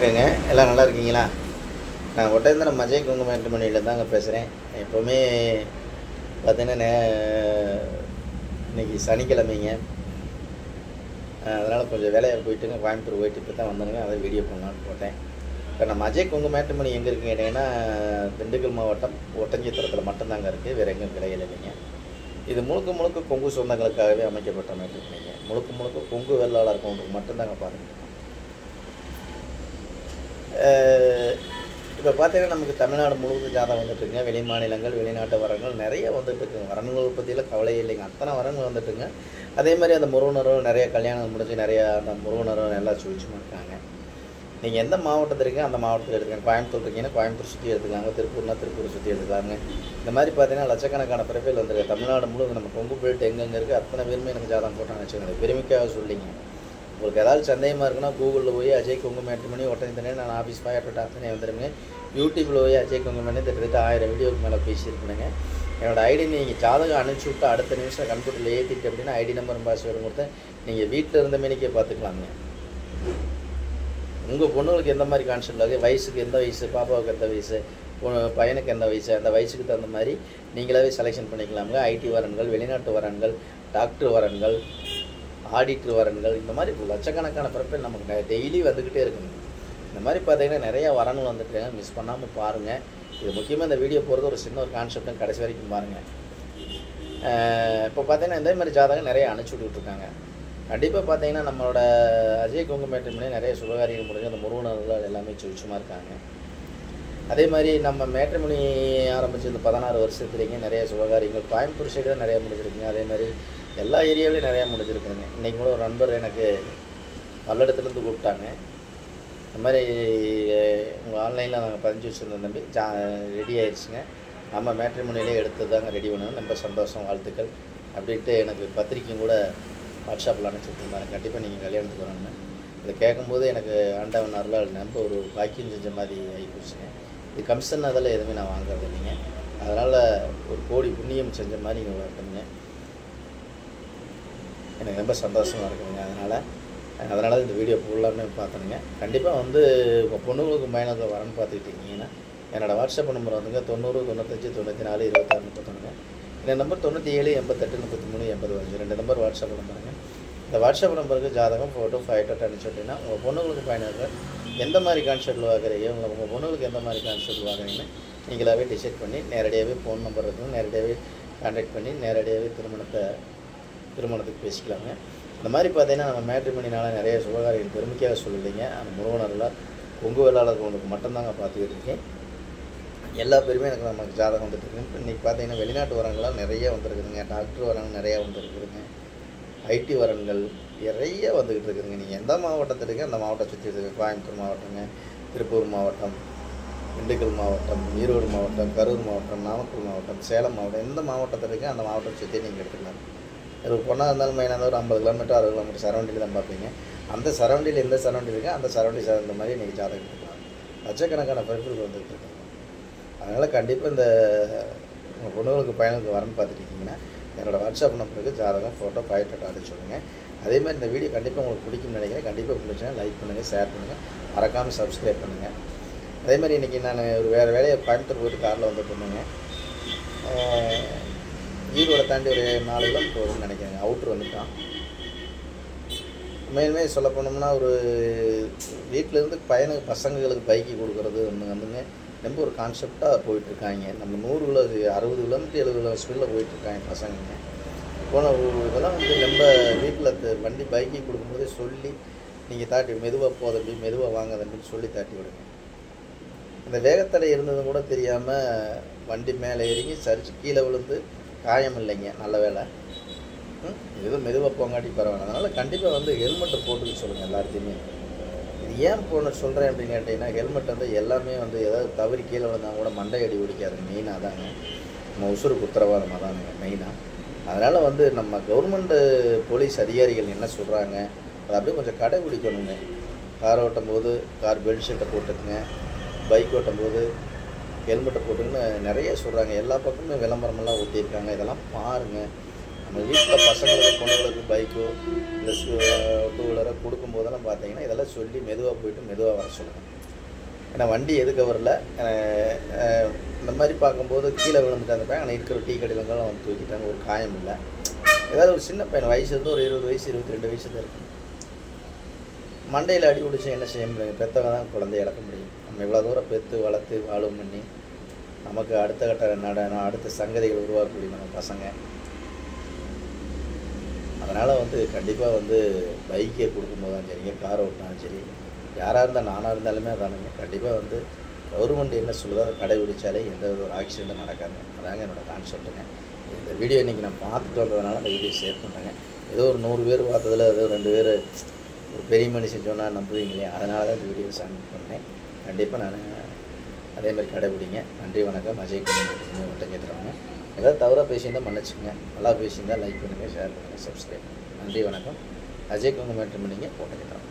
வணக்கங்க. எல்லாம் நல்லா இருக்கீங்களா? நான் ஒட்டேந்திரம் அஜய் குங்கும மேட்ரிமோனியில் தாங்க பேசுகிறேன். எப்போவுமே பார்த்தீங்கன்னா இன்றைக்கி சனிக்கிழமைங்க. அதனால் கொஞ்சம் வேலையாக போயிட்டுங்க, கோயம்புத்தூர் போயிட்டு இப்போ தான் வந்தேங்க. அதை வீடியோ பண்ணலான்னு போட்டேன். இப்போ நம்ம அஜய் குங்கும மேட்ரிமோனி எங்கே இருக்குன்னு கேட்டிங்கன்னா, திண்டுக்கல் மாவட்டம் ஒட்டஞ்சத்திரத்தில் மட்டும்தாங்க இருக்குது, வேறு எங்கேயும் கிடையாது இல்லைங்க. இது முழுக்க கொங்கு சொந்தங்களுக்காகவே அமைக்கப்பட்ட மேட்ரிமோனிங்க. முழுக்க கொங்கு வெள்ளாளர் கவுண்டருக்கு மட்டும்தாங்க பாருங்கள். இப்போ பார்த்தீங்கன்னா நமக்கு தமிழ்நாடு முழுவதும் ஜாதகம் வந்துட்டுருங்க. வெளி மாநிலங்கள் வெளிநாட்டு வரங்கள் நிறைய வந்துட்டுருக்குங்க. வரன்கள் பற்றியில் கவலையே இல்லைங்க, அத்தனை வரங்கள் வந்துட்டுங்க. அதே மாதிரி அந்த முருகனரும் நிறைய கல்யாணம் முடிஞ்சு நிறையா அந்த முருகனரும் எல்லாம் சுழிச்சுமா இருக்காங்க. நீங்கள் எந்த மாவட்டத்தில் இருக்கீங்க அந்த மாவட்டத்தில் எடுத்துக்கங்க. கோயம்புத்தூர் இருக்கீங்கன்னா கோயம்புத்தூர் சுற்றி எடுத்துக்கலாங்க, திருப்பூர்னா திருப்பூர் சுற்றி எடுத்துக்கலாங்க. இந்த மாதிரி பார்த்தீங்கன்னா லட்சக்கணக்கான பிறப்பில் வந்துருக்கு. தமிழ்நாடு முழுவதும் நம்ம கொங்கு போயிட்டு எங்கெங்கே இருக்குது அத்தனை பேருமே எனக்கு ஜாதகம் போட்டான்னு வச்சுக்கோங்க. பெருமைக்காக சொல்லிங்க. உங்களுக்கு ஏதாவது சந்தேகமாக இருக்குன்னா கூகுளில் போய் அஜய் குங்கும மேட்ரிமோனி ஒட்டஞ்சத்திரமே நான் ஆஃபீஸ் பாயிட்டு அத்தனை வந்துடுங்க. யூடியூப்பில் போய் அஜய் குங்கும மேட்ரிமோனி கிட்டத்தட்ட 1000 வீடியோக்கு மேலே பேசியிருக்கணுங்க. என்னோடய ஐடி நீங்கள் ஜாதகம் அனுப்பிச்சி விட்டு அடுத்த நிமிஷம் கம்ப்யூட்டரில் ஏற்றிட்டு அப்படின்னா ஐடி நம்பர் பாஸ்வேர்டு கொடுத்து நீங்கள் வீட்டில் இருந்த மேனிக்கே பார்த்துக்கலாங்க. உங்கள் பொண்ணுங்களுக்கு எந்த மாதிரி கான்செப்ட் ஆகுது, வயசுக்கு எந்த வயசு, பாப்பாவுக்கு எந்த வயசு, பையனுக்கு எந்த வயசு, அந்த வயசுக்கு தகுந்த மாதிரி நீங்களாவே செலெக்ஷன் பண்ணிக்கலாமுங்க. ஐடி வரன்கள், வெளிநாட்டு வரன்கள், டாக்டர் வரன்கள், ஆடிட்டர் வரன்கள், இந்த மாதிரி லட்சக்கணக்கான பிறப்பில் நமக்கு டெய்லி வந்துக்கிட்டே இருக்குங்க. இந்த மாதிரி பார்த்தீங்கன்னா நிறையா வரன்கள் வந்துட்டுருங்க. மிஸ் பண்ணாமல் பாருங்கள். இது முக்கியமாக இந்த வீடியோ போகிறது ஒரு சின்ன ஒரு கான்செப்டும் கடைசி வரைக்கும் பாருங்கள். இப்போ பார்த்தீங்கன்னா இதே மாதிரி ஜாதகம் நிறைய அனுப்பிச்சி விட்டுருக்காங்க. கண்டிப்பாக பார்த்தீங்கன்னா நம்மளோட அஜய் குங்கும மேட்ரிமோனி நிறைய சுபகாரியங்கள் முடிஞ்சு அந்த முருகனர்கள் எல்லாமே சுவிச்சமாக இருக்காங்க. அதே மாதிரி நம்ம மேட்ரிமோனி ஆரம்பித்து இந்த 16 வருஷத்துலேங்க நிறைய சுபகாரியங்கள் கோயம்புத்தூர் சைடு தான் நிறையா முடிஞ்சிருக்குங்க. அதே மாதிரி எல்லா ஏரியாவிலையும் நிறையா முடிஞ்சிருக்குதுங்க. இன்றைக்கி கூட ஒரு நண்பர் எனக்கு பல்லடத்துலேருந்து கூப்பிட்டாங்க. இந்த மாதிரி உங்கள் ஆன்லைனில் நாங்கள் பதிஞ்சு வச்சுருந்தோம் தம்பி, ரெடி ஆயிடுச்சுங்க, நம்ம மேட்ரிமோனியிலே எடுத்து தாங்க ரெடி பண்ணணும், ரொம்ப சந்தோஷம், வாழ்த்துக்கள் அப்படின்ட்டு எனக்கு பத்திரிக்கையும் கூட வாட்ஸ்அப்பில் அனுப்பிச்சுட்ருந்தாங்க. கண்டிப்பாக நீங்கள் கல்யாணத்துக்கு வரணுங்க. இதை கேட்கும்போது எனக்கு ஆண்டவன் அருளால் நம்ம ஒரு பாக்கியம் செஞ்ச மாதிரி ஆகிப்போச்சுங்க. இது கமிஷன் அதெல்லாம் எதுவுமே நான் வாங்குறது இல்லைங்க. அதனால் ஒரு கோடி புண்ணியம் செஞ்ச மாதிரி நீங்கள் இருக்குங்க. எனக்கு ரொம்ப சந்தோஷமாக இருக்குதுங்க. அதனால் இந்த வீடியோ ஃபுல்லாமே பார்த்துனுங்க. கண்டிப்பாக வந்து உங்கள் பொண்ணுங்களுக்கு பயணத்தில் வரன்னு பார்த்துக்கிட்டு இருக்கீங்கன்னா என்னோடய வாட்ஸ்அப் நம்பர் வந்துங்க 90 95 94 26 31. இந்த நம்பர் 97 88 33 80 2 நம்பர் வாட்ஸ்அப் நம்பருங்க. இந்த வாட்ஸ்அப் நம்பருக்கு ஜாதகம் ஃபோட்டோ ஃபைட்டோ அனுப்பிச்சு விட்டிங்கன்னா உங்கள் பொண்ணுங்களுக்கு பயணத்தில் எந்த மாதிரி கான்செப்டில் வாங்குறீங்க, உங்கள் பொண்ணுங்களுக்கு எந்த மாதிரி கான்செப்டில் வாங்குறீங்கன்னு நீங்களாகவே டிசைட் பண்ணி நேரடியாகவே ஃபோன் நம்பர் இருக்கும், நேரடியாகவே கான்டாக்ட் பண்ணி நேரடியாகவே திருமணத்துக்கு பேசிக்கலாங்க. இந்த மாதிரி பார்த்தீங்கன்னா நம்ம மேட்ரிமோனினால் நிறைய சுபகாரியம் பெருமைக்காக சொல்லலைங்க. அந்த முருகனர்களாக கொங்கு வெள்ளாளர் கவுண்டருக்கு மட்டும்தாங்க பார்த்துக்கிட்டு இருக்கேன். எல்லா பேருமே எனக்கு நமக்கு ஜாதகம் வந்துட்டுருக்குங்க. இப்போ இன்றைக்கி பார்த்தீங்கன்னா வெளிநாட்டு வரங்களாம் நிறைய வந்துருக்குதுங்க. டாக்டர் வரங்கள் நிறையா வந்துருக்குதுங்க. ஐடி வரன்கள் நிறைய வந்துக்கிட்டு இருக்குதுங்க. நீங்கள் எந்த மாவட்டத்தில் இருக்கீங்க அந்த மாவட்டம் சுற்றி இருக்குது. கோயம்புத்தூர் மாவட்டங்க, திருப்பூர் மாவட்டம், திண்டுக்கல் மாவட்டம், ஈரோடு மாவட்டம், கரூர் மாவட்டம், நாமக்கல் மாவட்டம், சேலம் மாவட்டம், எந்த மாவட்டத்தில் இருக்கீங்க அந்த மாவட்டம் சுற்றி நீங்கள் எடுத்துக்கலாம். ஒரு பொண்ணாக இருந்தாலும் மெயினாக இருந்தால் ஒரு 50 கிலோமீட்டர் 60 கிலோமீட்டர் சரௌண்டில் தான் பார்ப்பீங்க. அந்த சரௌண்டில் எந்த சரௌண்டில் இருக்கோ அந்த சரௌண்டில் சார்ந்த மாதிரி நீங்கள் ஜாதகம் எடுத்துக்கலாம். லட்சக்கணக்கான பிறப்புகள் வந்துகிட்டு இருக்காங்க. அதனால் கண்டிப்பாக இந்த உங்கள் பொண்ணுங்களுக்கு பயணத்துக்கு வரன்னு பார்த்துட்டிங்கன்னா என்னோடய வாட்ஸ்அப் நம்பருக்கு ஜாதகம் ஃபோட்டோ ஃபைட்டோ அனுப்பிச்சு விடுங்க. அதேமாதிரி இந்த வீடியோ கண்டிப்பாக உங்களுக்கு பிடிக்கும்னு நினைக்கிறேன். கண்டிப்பாக பிடிச்சுன்னா லைக் பண்ணுங்கள், ஷேர் பண்ணுங்கள், மறக்காமல் சப்ஸ்கிரைப் பண்ணுங்கள். அதேமாதிரி இன்றைக்கி நான் ஒரு வேறு வேலையை கோயம்புத்தூர் போய்ட்டு காரில் வந்துட்டு இருந்தேங்க. ஈரோட தாண்டி ஒரு 4 கிலோமீட்டர் வரும்னு நினைக்கிறேங்க. அவுட்ரு வந்துட்டான். மேலுமே சொல்ல போனோம்னா ஒரு வீட்டிலேருந்து பசங்களுக்கு பைக்கு கொடுக்குறது வந்துங்க ரொம்ப ஒரு கான்செப்டாக போயிட்டுருக்காங்க. நம்ம 100 கிலோ 60 கிலோமீட்டர் 70 கிலோ ஸ்பீடில் போயிட்டுருக்காங்க பசங்க. இதெல்லாம் வந்து நம்ம வீட்டில் வண்டி பைக்கு கொடுக்கும்போதே சொல்லி நீங்கள் தாட்டி மெதுவாக தம்பி, மெதுவாக வாங்க தம்பின்னு சொல்லி தாட்டி விடுங்க. இந்த வேகத்தடை இருந்ததும் கூட தெரியாமல் வண்டி மேலே ஏறிங்கி சரிச்சு கீழே விழுந்து காயம் இல்லைங்க, நல்ல வேலை. எதுவும் மெதுவாக போங்காட்டி பரவாயில்ல. அதனால் கண்டிப்பாக வந்து ஹெல்மெட்டை போட்டுக்க சொல்லுங்கள் எல்லாத்தையுமே. இது ஏன் சொல்கிறேன் அப்படின்னு கேட்டிங்கன்னா, ஹெல்மெட் வந்து எல்லாமே வந்து ஏதாவது தவறி கீழே விழுந்தால் கூட மண்டை அடி பிடிக்காதுங்க. மெயினாக தாங்க நம்ம உசுருக்கு உத்தரவாதமாக தானுங்க மெயினாக. அதனால் வந்து நம்ம கவர்மெண்ட்டு போலீஸ் அதிகாரிகள் என்ன சொல்கிறாங்க அதை அப்படியே கொஞ்சம் கடைபிடிக்கணுங்க. கார் ஓட்டும் போது பெல்ட் ஷீட்டை போட்டுக்குங்க, பைக் ஓட்டும் போது ஹெல்மெட்டை போட்டுன்னு நிறைய சொல்கிறாங்க. எல்லா பக்கமும் விளம்பரமெல்லாம் ஒட்டியிருக்காங்க. இதெல்லாம் பாருங்கள். நம்ம வீட்டில் பசங்களுக்கு பொண்ணுங்களுக்கு பைக்கோ இல்லை 2 வீலரோ கொடுக்கும்போதெல்லாம் பார்த்தீங்கன்னா இதெல்லாம் சொல்லி மெதுவாக போயிட்டு மெதுவாக வர சொல்லுங்கள். ஏன்னா வண்டி எதுக்கு வரல. இந்த மாதிரி பார்க்கும்போது கீழே விழுந்துட்டு அந்த பையன் அங்கே இருக்கிற டீ கடையிலங்கெல்லாம் வந்து தூக்கிட்டாங்க. ஒரு காயம் இல்லை. ஏதாவது ஒரு சின்ன பையன் வயசு வந்து ஒரு 20 வயசு 22 வயசு தான் இருக்கும். மண்டையில் அடி பிடிச்சி என்ன செய்ய முடியும்? பெற்றவங்க தான் குழந்தைய இழக்க முடியும். நம்ம இவ்வளோ தூரம் பெற்று வளர்த்து வாழும் பண்ணி நமக்கு அடுத்த கட்ட அடுத்த சங்கதிகள் உருவாக்கக்கூடிய நம்ம பசங்க. அதனால் வந்து கண்டிப்பாக வந்து பைக்கே கொடுக்கும்போது தான் சரிங்க, கார் ஓட்டினாலும் சரி, யாராக இருந்தால் நானாக இருந்தாலுமே அதானுங்க. கண்டிப்பாக வந்து கவர்மெண்ட் என்ன சொல்லுதோ அதை கடைபிடிச்சாலே எந்த ஒரு ஆக்சிடெண்ட்டும் நடக்காது. அதாங்க என்னோடய கான்செப்ட்டுங்க. இந்த வீடியோ இன்றைக்கி நான் பார்த்துட்டு வந்ததுனால அந்த வீடியோ ஷேர் பண்ணுறேங்க. ஏதோ ஒரு 100 பேர் பார்த்ததில் ஏதோ 2 பேர் ஒரு பெரிய மனுஷன் சொன்னால் நம்புவீங்க இல்லையா? அதனால தான் இந்த வீடியோ சப்மிட் பண்ணேன். கண்டிப்பாக நான் அதேமாதிரி கடைபிடிங்க. நன்றி, வணக்கம். அஜய் குமார் மட்டும் கேட்டுறவங்க. ஏதாவது தவறாக பேசியிருந்தால் மன்னிச்சுங்க. நல்லா பேசியிருந்தால் லைக் பண்ணுங்கள், ஷேர் பண்ணுங்கள், சப்ஸ்கிரைப் பண்ணுங்கள். நன்றி, வணக்கம். அஜய் குமார் மட்டும் நீங்கள் போட்டு கேட்டுறோம்.